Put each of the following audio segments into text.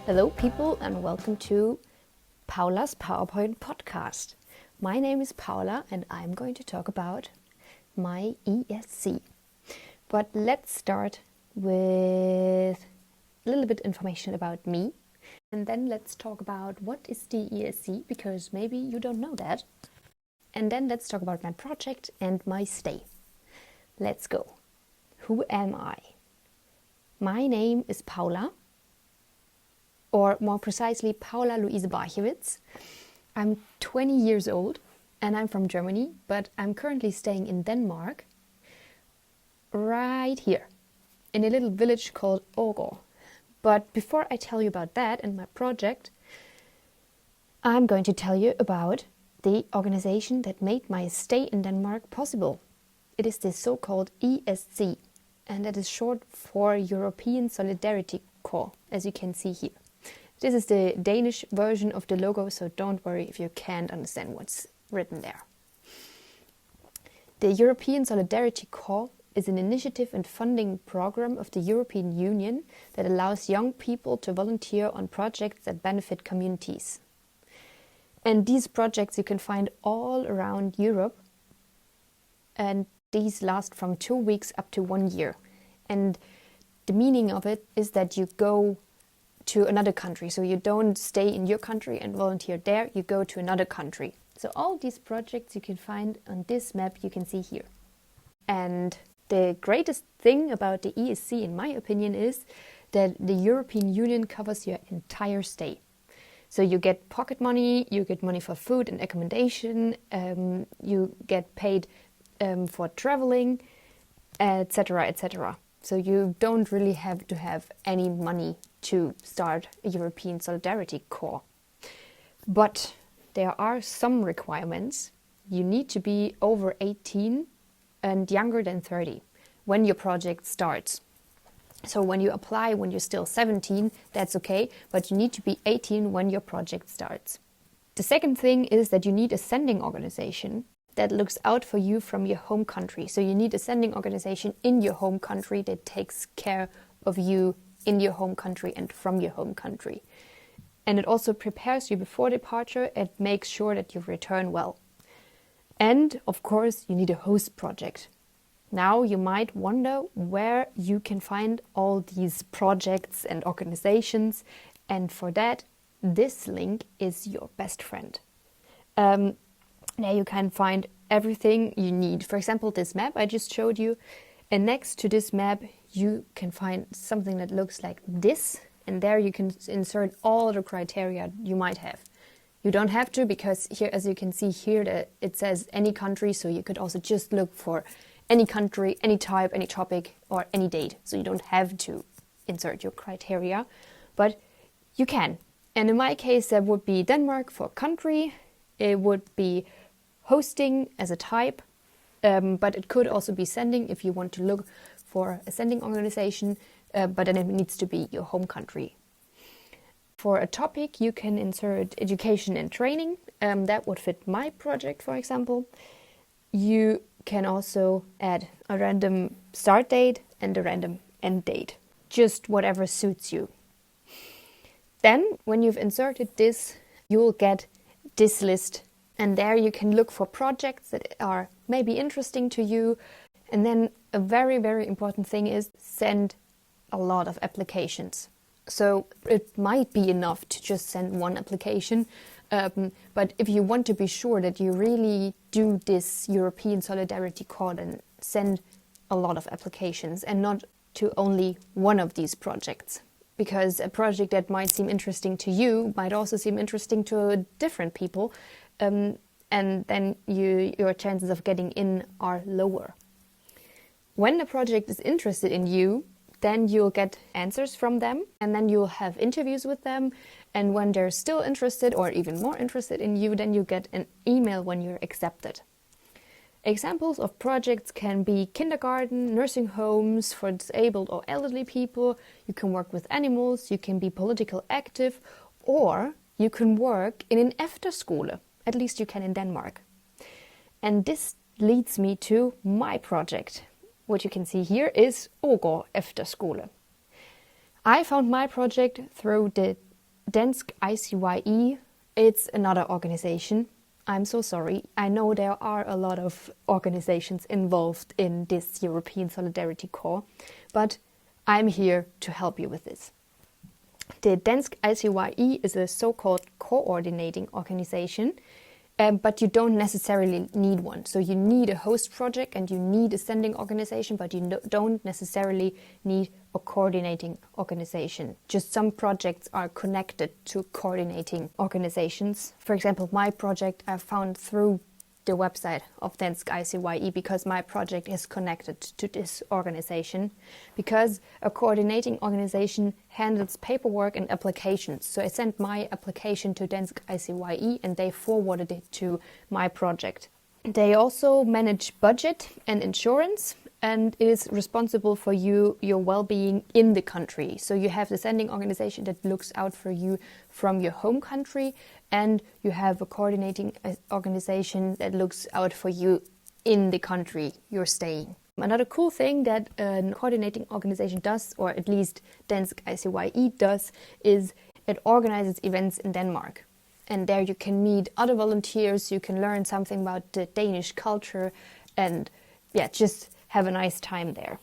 Hello people and welcome to Paula's PowerPoint podcast. My name is Paula and I'm going to talk about my ESC. But let's start with a little bit information about me, and then let's talk about what is the ESC, because maybe you don't know that. And then let's talk about my project and my stay. Let's go. Who am I? My name is Paula, or more precisely Paula Louise Barchewitz. I'm 20 years old and I'm from Germany, but I'm currently staying in Denmark, right here, in a little village called Aagaard. But before I tell you about that and my project, I'm going to tell you about the organization that made my stay in Denmark possible. It is the so-called ESC, and that is short for European Solidarity Corps, as you can see here. This is the Danish version of the logo, so don't worry if you can't understand what's written there. The European Solidarity Corps is an initiative and funding program of the European Union that allows young people to volunteer on projects that benefit communities. And these projects you can find all around Europe, and these last from 2 weeks up to 1 year. And the meaning of it is that you go to another country. So you don't stay in your country and volunteer there, you go to another country. So all these projects you can find on this map you can see here. And the greatest thing about the ESC, in my opinion, is that the European Union covers your entire stay. So you get pocket money, you get money for food and accommodation, you get paid for traveling, etc., etc. So you don't really have to have any money to start a European Solidarity Corps. But there are some requirements. You need to be over 18 and younger than 30 when your project starts. So when you apply when you're still 17, that's okay, but you need to be 18 when your project starts. The second thing is that you need a sending organization that looks out for you from your home country. So you need a sending organization in your home country that takes care of you in your home country and from your home country. And it also prepares you before departure and makes sure that you return well. And of course, you need a host project. Now you might wonder where you can find all these projects and organizations, and for that, this link is your best friend. There you can find everything you need. For example, this map I just showed you, and next to this map you can find something that looks like this, and there you can insert all the criteria you might have. You don't have to, because here, as you can see here, it says any country, so you could also just look for any country, any type, any topic, or any date. So you don't have to insert your criteria, but you can. And in my case, that would be Denmark for country. It would be hosting as a type, but it could also be sending if you want to look for a sending organization, but then it needs to be your home country. For a topic, you can insert education and training. That would fit my project, for example. You can also add a random start date and a random end date, just whatever suits you. Then, when you've inserted this, you will get this list, and there you can look for projects that are maybe interesting to you. And then a very, very important thing is send a lot of applications. So it might be enough to just send one application, but if you want to be sure that you really do this European Solidarity Corps, then send a lot of applications and not to only one of these projects. Because a project that might seem interesting to you might also seem interesting to different people, and then your chances of getting in are lower. When the project is interested in you, then you'll get answers from them, and then you'll have interviews with them. And when they're still interested or even more interested in you, then you get an email when you're accepted. Examples of projects can be kindergarten, nursing homes for disabled or elderly people. You can work with animals, you can be politically active, or you can work in an Efterskole. At least you can in Denmark. And this leads me to my project. What you can see here is Aagaard Efterskole. I found my project through the Dansk ICYE, it's another organization. I'm so sorry. I know there are a lot of organizations involved in this European Solidarity Corps, but I'm here to help you with this. The Dansk ICYE is a so-called coordinating organization, but you don't necessarily need one. So you need a host project and you need a sending organization, but you don't necessarily need a coordinating organization. Just some projects are connected to coordinating organizations. For example, my project I found through the website of Dansk ICYE because my project is connected to this organization, because a coordinating organization handles paperwork and applications. So I sent my application to Dansk ICYE and they forwarded it to my project. They also manage budget and insurance, and it is responsible for your well-being in the country. So you have the sending organization that looks out for you from your home country, and you have a coordinating organization that looks out for you in the country you're staying. Another cool thing that a coordinating organization does, or at least Dansk ICYE does, is it organizes events in Denmark. And there you can meet other volunteers, you can learn something about the Danish culture, and just have a nice time there.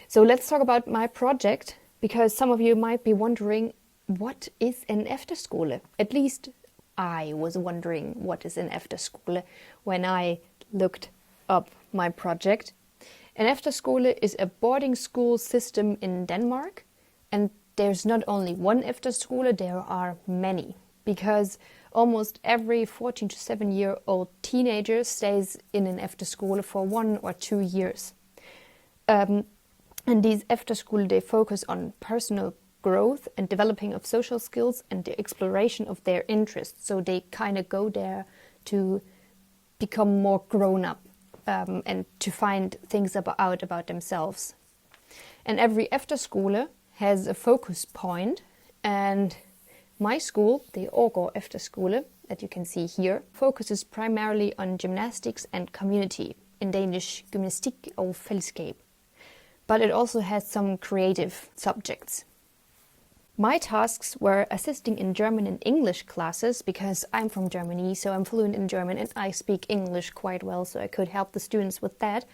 So let's talk about my project, because some of you might be wondering, what is an Efterskole? At least I was wondering what is an Efterskole when I looked up my project. An Efterskole is a boarding school system in Denmark, and there's not only one Efterskole, there are many, because almost every 14 to 7-year-old teenager stays in an Efterskole for 1 or 2 years. And these Efterskole, they focus on personal growth and developing of social skills and the exploration of their interests. So they kind of go there to become more grown up and to find things out about themselves. And every Efterskole has a focus point, and my school, the Aagaard Efterskole, that you can see here, focuses primarily on gymnastics and community, in Danish gymnastik og fællesskab. But it also has some creative subjects. My tasks were assisting in German and English classes, because I'm from Germany, so I'm fluent in German and I speak English quite well, so I could help the students with that.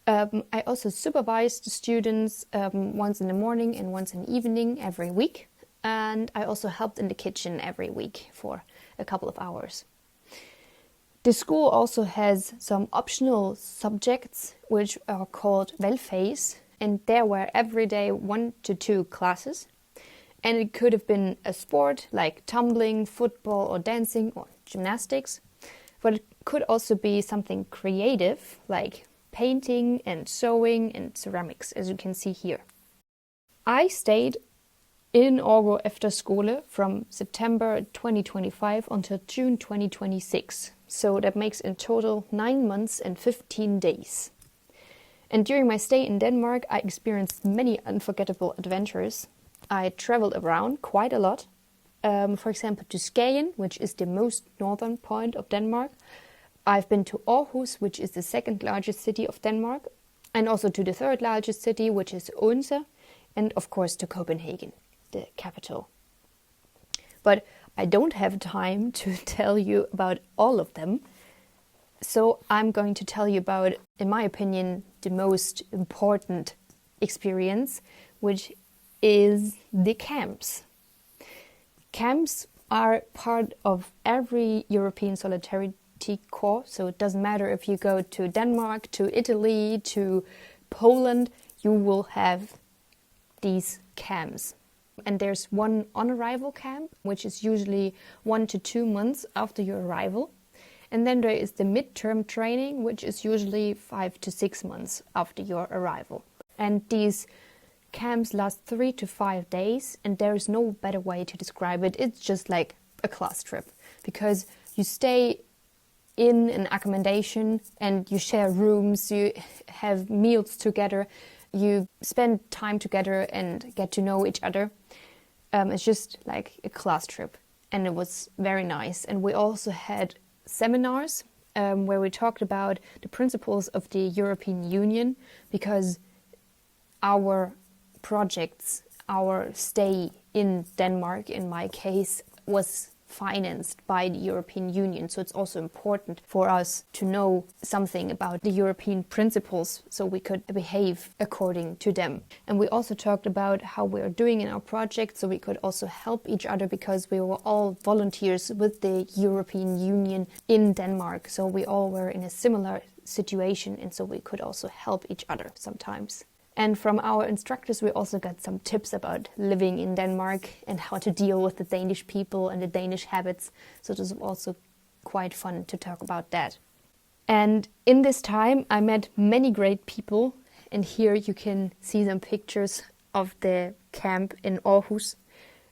I also supervised the students once in the morning and once in the evening every week. And I also helped in the kitchen every week for a couple of hours. The school also has some optional subjects which are called valgfag, and there were every day 1 to 2 classes. And it could have been a sport like tumbling, football or dancing or gymnastics, but it could also be something creative like painting and sewing and ceramics, as you can see here. I stayed in Aagaard Efterskole from September 2025 until June 2026. So that makes in total 9 months and 15 days. And during my stay in Denmark, I experienced many unforgettable adventures. I traveled around quite a lot. For example, to Skagen, which is the most northern point of Denmark. I've been to Aarhus, which is the 2nd largest city of Denmark. And also to the 3rd largest city, which is Odense. And of course to Copenhagen, the capital. But I don't have time to tell you about all of them. So I'm going to tell you about, in my opinion, the most important experience, which is the camps. Camps are part of every European Solidarity Corps, so it doesn't matter if you go to Denmark, to Italy, to Poland, you will have these camps. And there's one on-arrival camp, which is usually 1 to 2 months after your arrival. And then there is the midterm training, which is usually 5 to 6 months after your arrival. And these camps last 3 to 5 days, and there is no better way to describe it. It's just like a class trip, because you stay in an accommodation and you share rooms, you have meals together, you spend time together and get to know each other. It's just like a class trip, and it was very nice. And we also had seminars where we talked about the principles of the European Union, because our projects our stay in Denmark, in my case, was financed by the European Union. So it's also important for us to know something about the European principles so we could behave according to them. And we also talked about how we are doing in our project so we could also help each other, because we were all volunteers with the European Union in Denmark. So we all were in a similar situation, and so we could also help each other sometimes. And from our instructors, we also got some tips about living in Denmark and how to deal with the Danish people and the Danish habits. So it was also quite fun to talk about that. And in this time, I met many great people. And here you can see some pictures of the camp in Aarhus.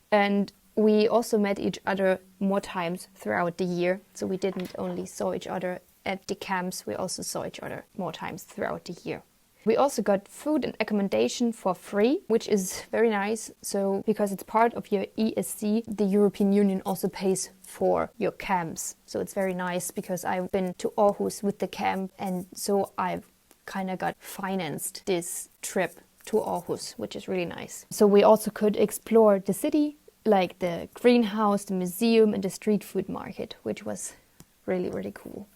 And we also met each other more times throughout the year. So we didn't only saw each other at the camps, we also saw each other more times throughout the year. We also got food and accommodation for free, which is very nice. So because it's part of your ESC, the European Union also pays for your camps. So it's very nice because I've been to Aarhus with the camp, and so I've kind of got financed this trip to Aarhus, which is really nice. So we also could explore the city, like the greenhouse, the museum and the street food market, which was really, really cool.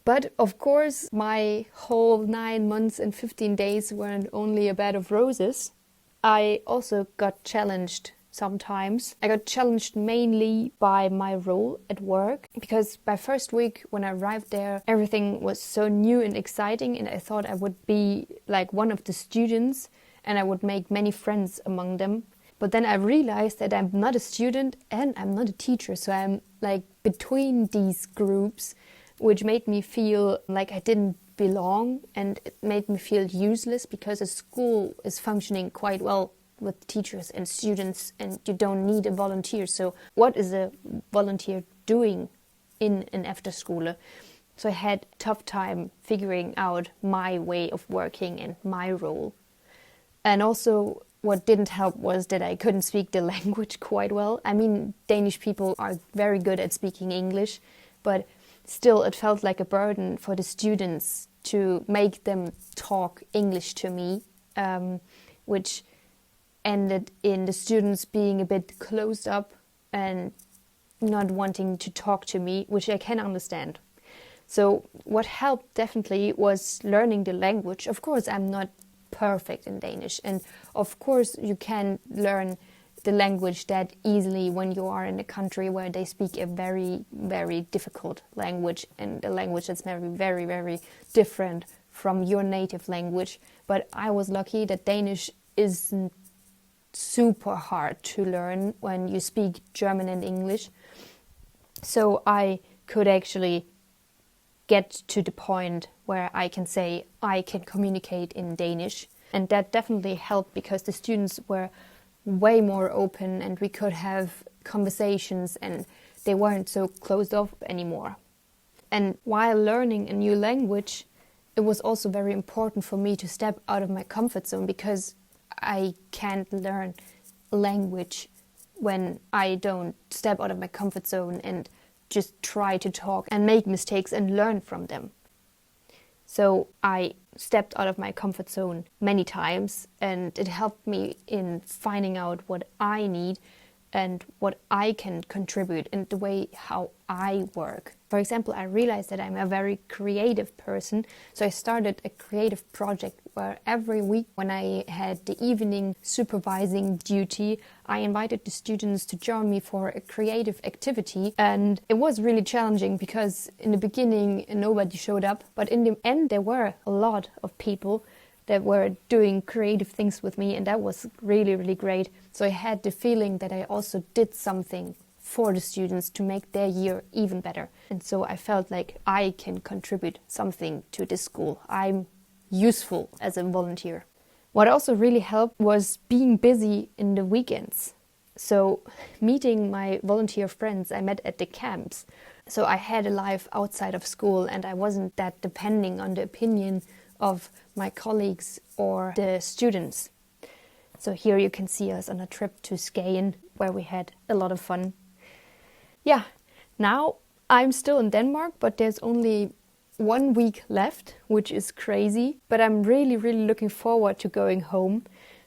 But of course, my whole 9 months and 15 days weren't only a bed of roses. I also got challenged sometimes. I got challenged mainly by my role at work, because by first week when I arrived there, everything was so new and exciting, and I thought I would be like one of the students and I would make many friends among them. But then I realized that I'm not a student and I'm not a teacher, so I'm like between these groups, which made me feel like I didn't belong, and it made me feel useless, because a school is functioning quite well with teachers and students and you don't need a volunteer. So what is a volunteer doing in an Efterskole? So I had a tough time figuring out my way of working and my role. And also what didn't help was that I couldn't speak the language quite well. I mean, Danish people are very good at speaking English, but still, it felt like a burden for the students to make them talk English to me, which ended in the students being a bit closed up and not wanting to talk to me, which I can understand. So what helped definitely was learning the language. Of course, I'm not perfect in Danish, and of course you can learn the language that easily when you are in a country where they speak a very, very difficult language, and a language that's very, very, very different from your native language. But I was lucky that Danish isn't super hard to learn when you speak German and English. So I could actually get to the point where I can say I can communicate in Danish. And that definitely helped, because the students were way more open and we could have conversations and they weren't so closed off anymore. And while learning a new language, it was also very important for me to step out of my comfort zone, because I can't learn a language when I don't step out of my comfort zone and just try to talk and make mistakes and learn from them. So I stepped out of my comfort zone many times, and it helped me in finding out what I need and what I can contribute in the way how I work. For example, I realized that I'm a very creative person, so I started a creative project where every week when I had the evening supervising duty, I invited the students to join me for a creative activity. And it was really challenging because in the beginning nobody showed up, but in the end there were a lot of people that were doing creative things with me, and that was really, really great. So I had the feeling that I also did something for the students to make their year even better. And so I felt like I can contribute something to this school. I'm useful as a volunteer. What also really helped was being busy in the weekends. So meeting my volunteer friends I met at the camps. So I had a life outside of school, and I wasn't that depending on the opinion of my colleagues or the students. So here you can see us on a trip to Skagen, where we had a lot of fun. Yeah, now I'm still in Denmark, but there's only 1 week left, which is crazy. But I'm really, really looking forward to going home,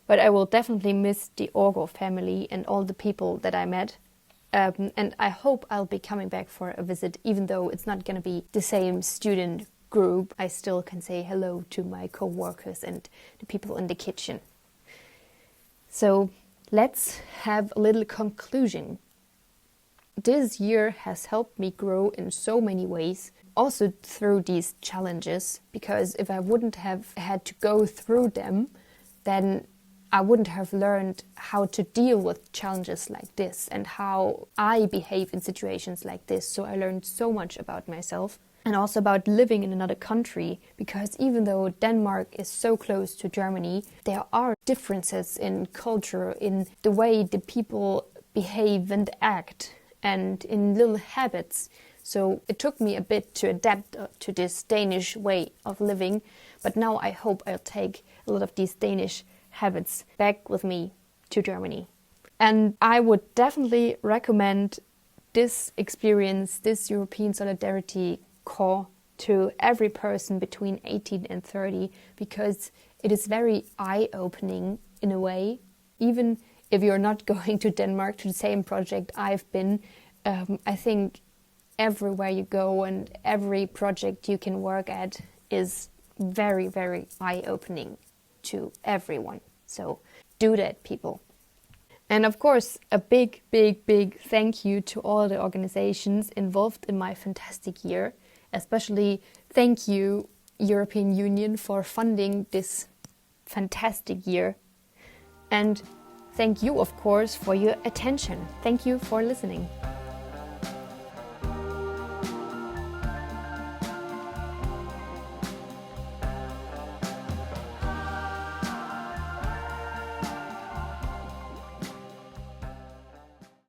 But I will definitely miss the Aagaard family and all the people that I met. And I hope I'll be coming back for a visit, even though it's not going to be the same student group. I still can say hello to my co-workers and the people in the kitchen. So let's have a little conclusion. This year has helped me grow in so many ways, also through these challenges, because if I wouldn't have had to go through them, then I wouldn't have learned how to deal with challenges like this and how I behave in situations like this. So I learned so much about myself and also about living in another country, because even though Denmark is so close to Germany, there are differences in culture, in the way the people behave and act, and in little habits. So it took me a bit to adapt to this Danish way of living, but now I hope I'll take a lot of these Danish habits back with me to Germany. And I would definitely recommend this experience, this European Solidarity Corps, to every person between 18 and 30, because it is very eye-opening in a way. Even if you're not going to Denmark to the same project I've been, I think everywhere you go and every project you can work at is very, very eye-opening to everyone. So do that, people. And of course, a big, big, big thank you to all the organizations involved in my fantastic year. Especially thank you, European Union, for funding this fantastic year. And thank you, of course, for your attention. Thank you for listening.